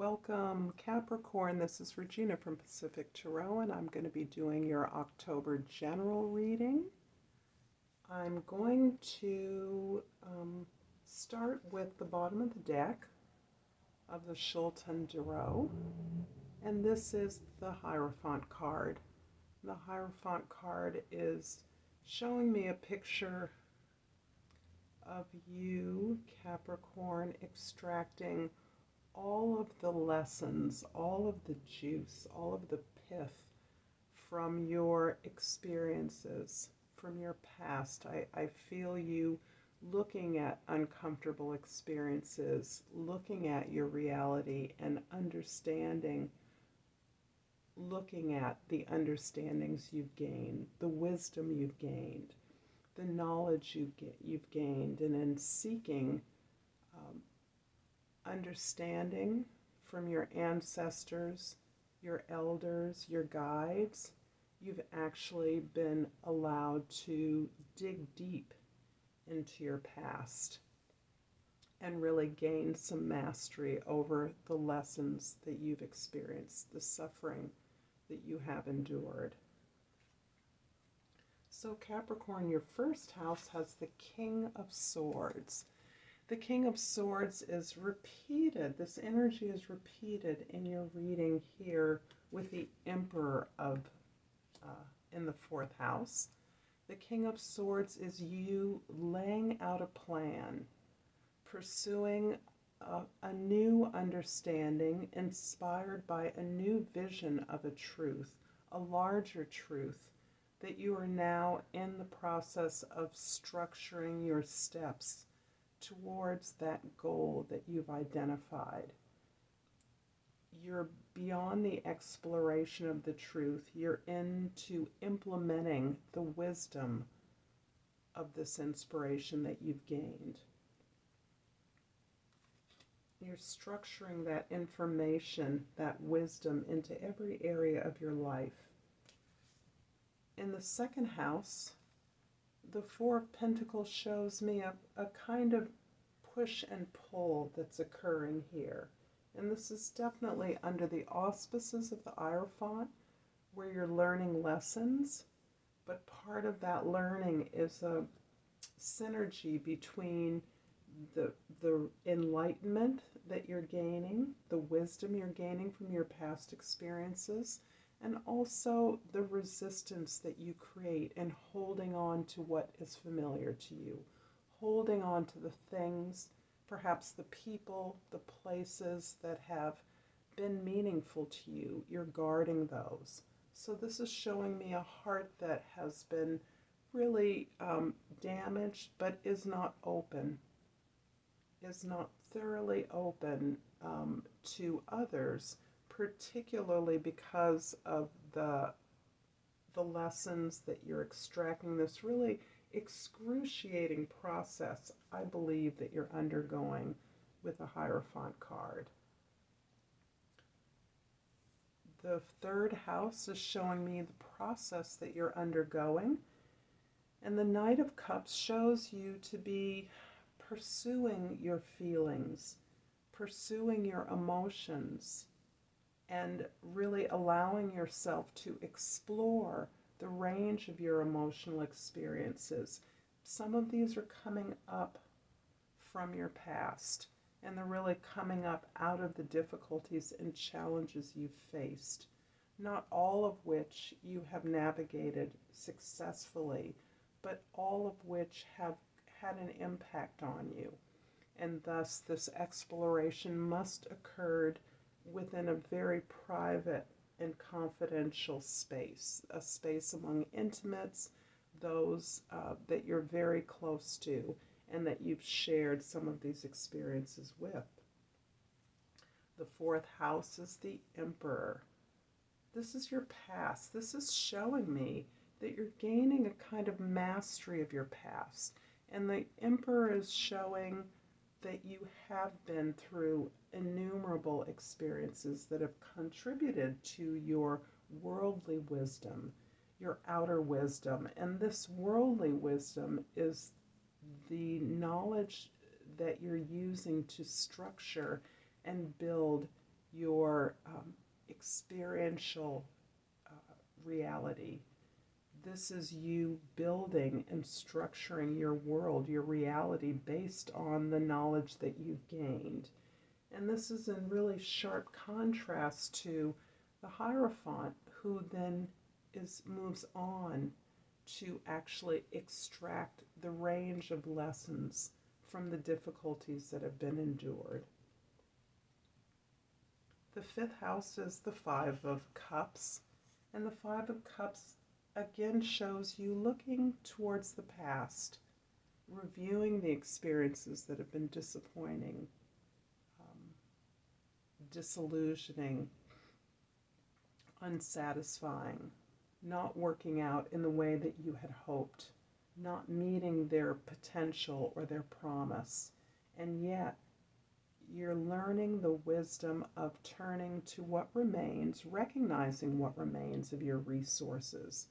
Welcome, Capricorn. This is Regina from Pacific Tarot, and I'm going to be doing your October general reading. I'm going to start with the bottom of the deck of the Shulton Tarot, and this is the Hierophant card. The Hierophant card is showing me a picture of you, Capricorn, extracting all of the lessons, all of the juice, all of the pith from your experiences, from your past. I feel you looking at uncomfortable experiences, looking at your reality and understanding, looking at the understandings you've gained, the wisdom you've gained, the knowledge you've gained, and in seeking understanding from your ancestors, your elders, your guides, you've actually been allowed to dig deep into your past and really gain some mastery over the lessons that you've experienced, the suffering that you have endured. So Capricorn, your first house has the King of Swords. The King of Swords is repeated. This energy is repeated in your reading here with the Emperor in the fourth house. The King of Swords is you laying out a plan, pursuing a new understanding inspired by a new vision of a truth, a larger truth, that you are now in the process of structuring your steps towards that goal that you've identified. You're beyond the exploration of the truth. You're into implementing the wisdom of this inspiration that you've gained. You're structuring that information, that wisdom, into every area of your life. In the second house, the Four of Pentacles shows me a kind of push and pull that's occurring here. And this is definitely under the auspices of the Hierophant, where you're learning lessons, but part of that learning is a synergy between the enlightenment that you're gaining, the wisdom you're gaining from your past experiences, and also the resistance that you create in holding on to what is familiar to you, holding on to the things, perhaps the people, the places that have been meaningful to you. You're guarding those. So this is showing me a heart that has been really damaged, but is not open, is not thoroughly open to others, particularly because of the lessons that you're extracting, this really excruciating process, I believe, that you're undergoing with the Hierophant card. The third house is showing me the process that you're undergoing, and the Knight of Cups shows you to be pursuing your feelings, pursuing your emotions, and really allowing yourself to explore the range of your emotional experiences. Some of these are coming up from your past, and they're really coming up out of the difficulties and challenges you've faced, not all of which you have navigated successfully, but all of which have had an impact on you. And thus this exploration must occur within a very private and confidential space, a space among intimates, those that you're very close to and that you've shared some of these experiences with. The fourth house is the Emperor. This is your past. This is showing me that you're gaining a kind of mastery of your past. And the Emperor is showing that you have been through innumerable experiences that have contributed to your worldly wisdom, your outer wisdom. And this worldly wisdom is the knowledge that you're using to structure and build your experiential reality. This is you building and structuring your world, your reality, based on the knowledge that you've gained. And this is in really sharp contrast to the Hierophant, who then moves on to actually extract the range of lessons from the difficulties that have been endured. The fifth house is the Five of Cups, and the Five of Cups again shows you looking towards the past, reviewing the experiences that have been disappointing, disillusioning, unsatisfying, not working out in the way that you had hoped, not meeting their potential or their promise. And yet, you're learning the wisdom of turning to what remains, recognizing what remains of your resources,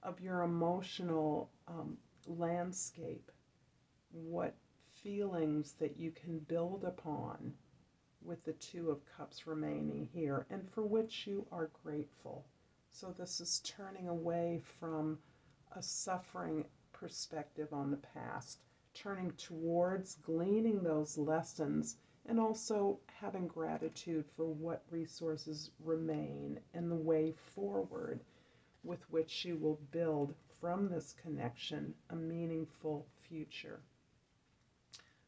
of your emotional landscape, what feelings that you can build upon with the Two of Cups remaining here, and for which you are grateful. So this is turning away from a suffering perspective on the past, turning towards gleaning those lessons, and also having gratitude for what resources remain and the way forward with which you will build from this connection a meaningful future.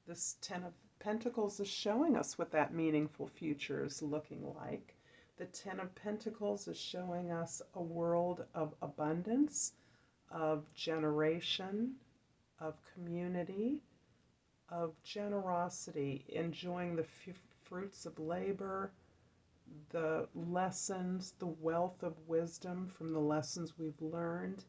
This Ten of Pentacles is showing us what that meaningful future is looking like. The Ten of Pentacles is showing us a world of abundance, of generation, of community, of generosity, enjoying the fruits of labor, the lessons, the wealth of wisdom from the lessons we've learned,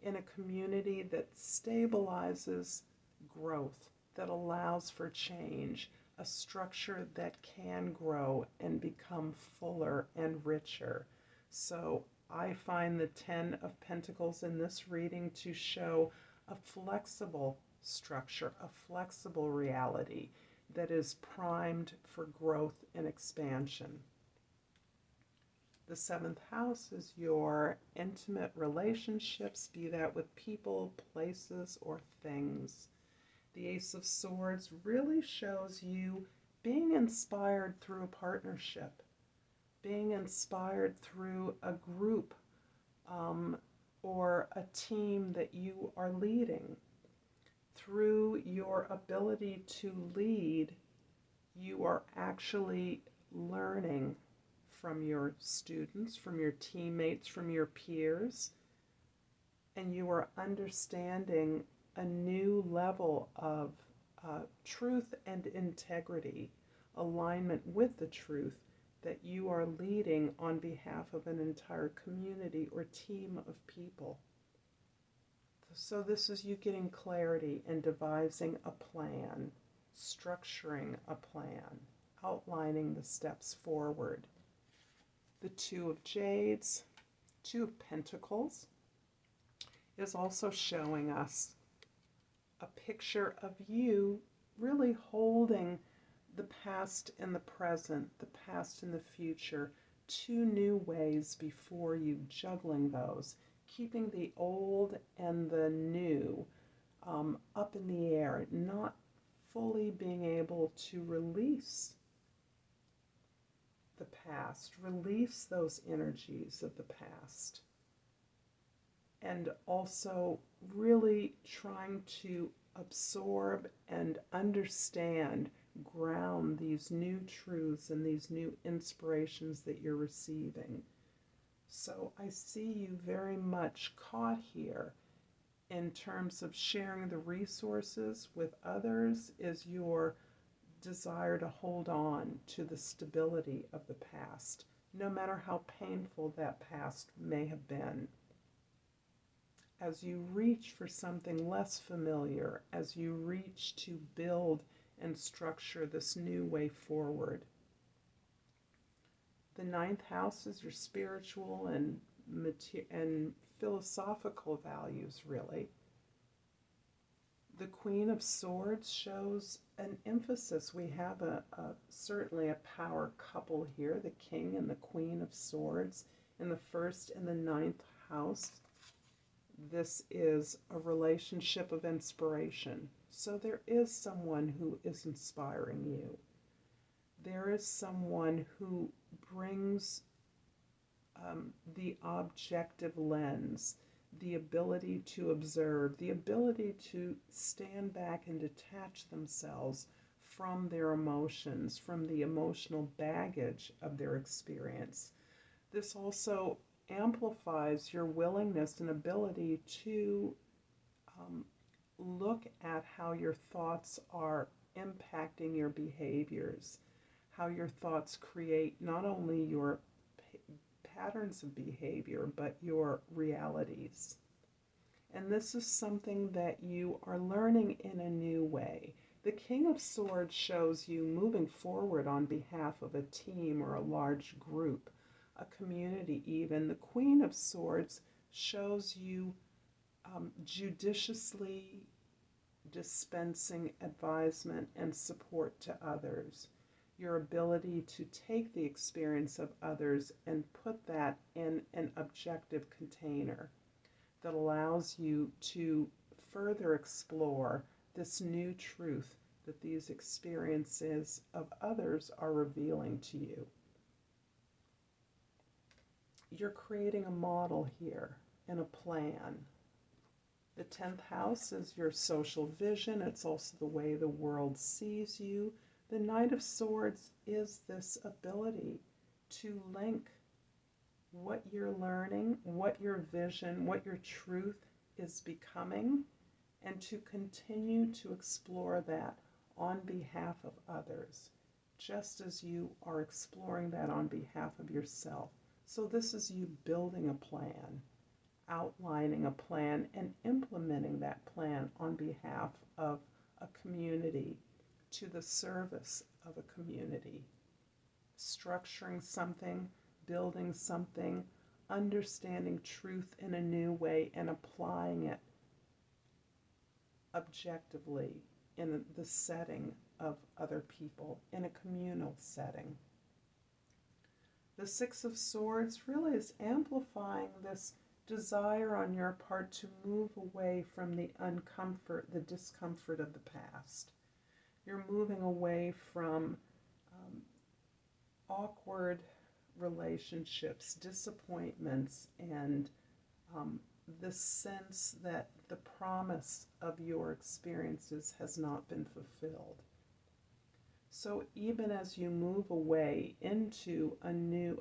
in a community that stabilizes growth, that allows for change, a structure that can grow and become fuller and richer. So I find the Ten of Pentacles in this reading to show a flexible structure, a flexible reality that is primed for growth and expansion. The seventh house is your intimate relationships, be that with people, places, or things. The Ace of Swords really shows you being inspired through a partnership, being inspired through a group or a team that you are leading. Through your ability to lead, you are actually learning from your students, from your teammates, from your peers, and you are understanding a new level of truth and integrity, alignment with the truth that you are leading on behalf of an entire community or team of people. So this is you getting clarity and devising a plan, structuring a plan, outlining the steps forward. The Two of Jades, Two of Pentacles, is also showing us a picture of you really holding the past and the present, the past and the future, two new ways before you, juggling those, keeping the old and the new up in the air, not fully being able to release the past, release those energies of the past, and also really trying to absorb and understand, ground these new truths and these new inspirations that you're receiving. So I see you very much caught here in terms of sharing the resources with others is your desire to hold on to the stability of the past, no matter how painful that past may have been. As you reach for something less familiar, as you reach to build and structure this new way forward. The ninth house is your spiritual and philosophical values, really. The Queen of Swords shows an emphasis. We have certainly a power couple here, the King and the Queen of Swords in the first and the ninth house. This is a relationship of inspiration. So there is someone who is inspiring you. There is someone who brings the objective lens, the ability to observe, the ability to stand back and detach themselves from their emotions, from the emotional baggage of their experience. This also amplifies your willingness and ability to look at how your thoughts are impacting your behaviors, how your thoughts create not only your patterns of behavior, but your realities. And this is something that you are learning in a new way. The King of Swords shows you moving forward on behalf of a team or a large group, a community even. The Queen of Swords shows you judiciously dispensing advisement and support to others. Your ability to take the experience of others and put that in an objective container that allows you to further explore this new truth that these experiences of others are revealing to you. You're creating a model here and a plan. The 10th house is your social vision. It's also the way the world sees you. The Knight of Swords is this ability to link what you're learning, what your vision, what your truth is becoming, and to continue to explore that on behalf of others, just as you are exploring that on behalf of yourself. So this is you building a plan, outlining a plan, and implementing that plan on behalf of a community, to the service of a community, structuring something, building something, understanding truth in a new way, and applying it objectively in the setting of other people, in a communal setting. The Six of Swords really is amplifying this desire on your part to move away from the discomfort of the past. You're moving away from awkward relationships, disappointments, and the sense that the promise of your experiences has not been fulfilled. So even as you move away into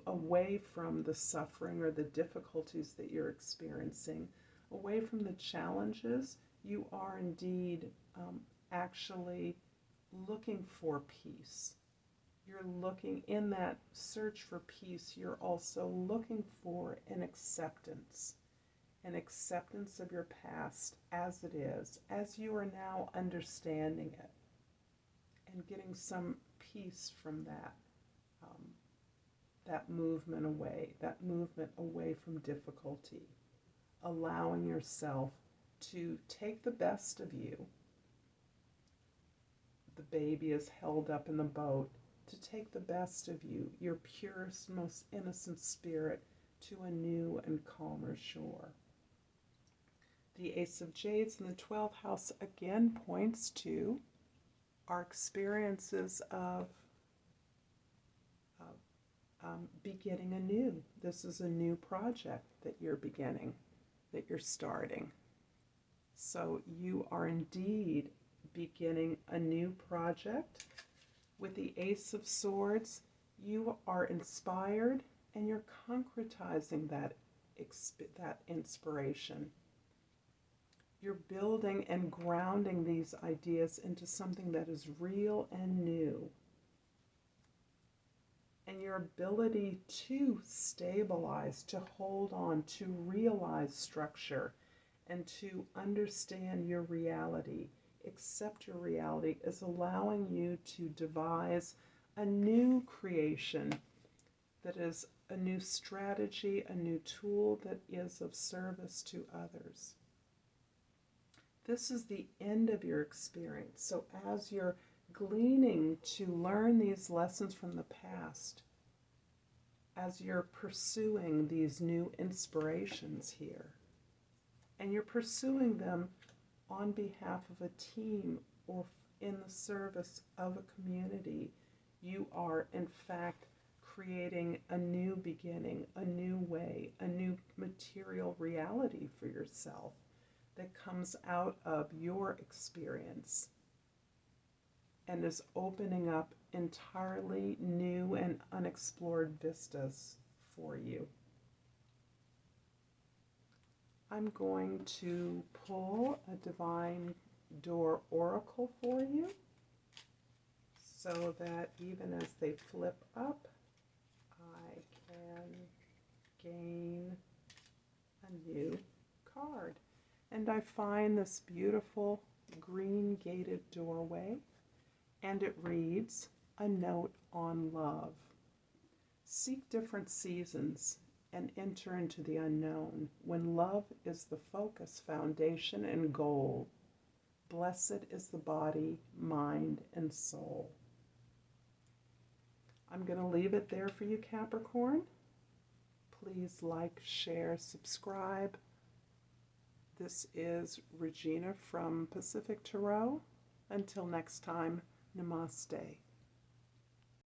away from the suffering or the difficulties that you're experiencing, away from the challenges, you are indeed actually looking for peace. You're looking in that search for peace. You're also looking for an acceptance of your past as it is, as you are now understanding it, and getting some peace from that movement away from difficulty, allowing yourself to take the best of you. The baby is held up in the boat, to take the best of you, your purest, most innocent spirit, to a new and calmer shore. The Ace of Jades in the 12th house again points to our experiences of beginning anew. This is a new project that you're beginning, that you're starting. So you are indeed beginning a new project. With the Ace of Swords, you are inspired and you're concretizing that inspiration. You're building and grounding these ideas into something that is real and new. And your ability to stabilize, to hold on, to realize structure, and to understand your reality, accept your reality, is allowing you to devise a new creation that is a new strategy, a new tool that is of service to others. This is the end of your experience. So as you're gleaning to learn these lessons from the past, as you're pursuing these new inspirations here, and you're pursuing them on behalf of a team or in the service of a community, you are in fact creating a new beginning, a new way, a new material reality for yourself that comes out of your experience and is opening up entirely new and unexplored vistas for you. I'm going to pull a Divine Door Oracle for you so that even as they flip up, I can gain a new card. And I find this beautiful green gated doorway, and it reads, "A Note on Love. Seek different seasons and enter into the unknown when love is the focus, foundation, and goal. Blessed is the body, mind, and soul." I'm going to leave it there for you, Capricorn. Please like, share, subscribe. This is Regina from Pacific Tarot. Until next time, Namaste.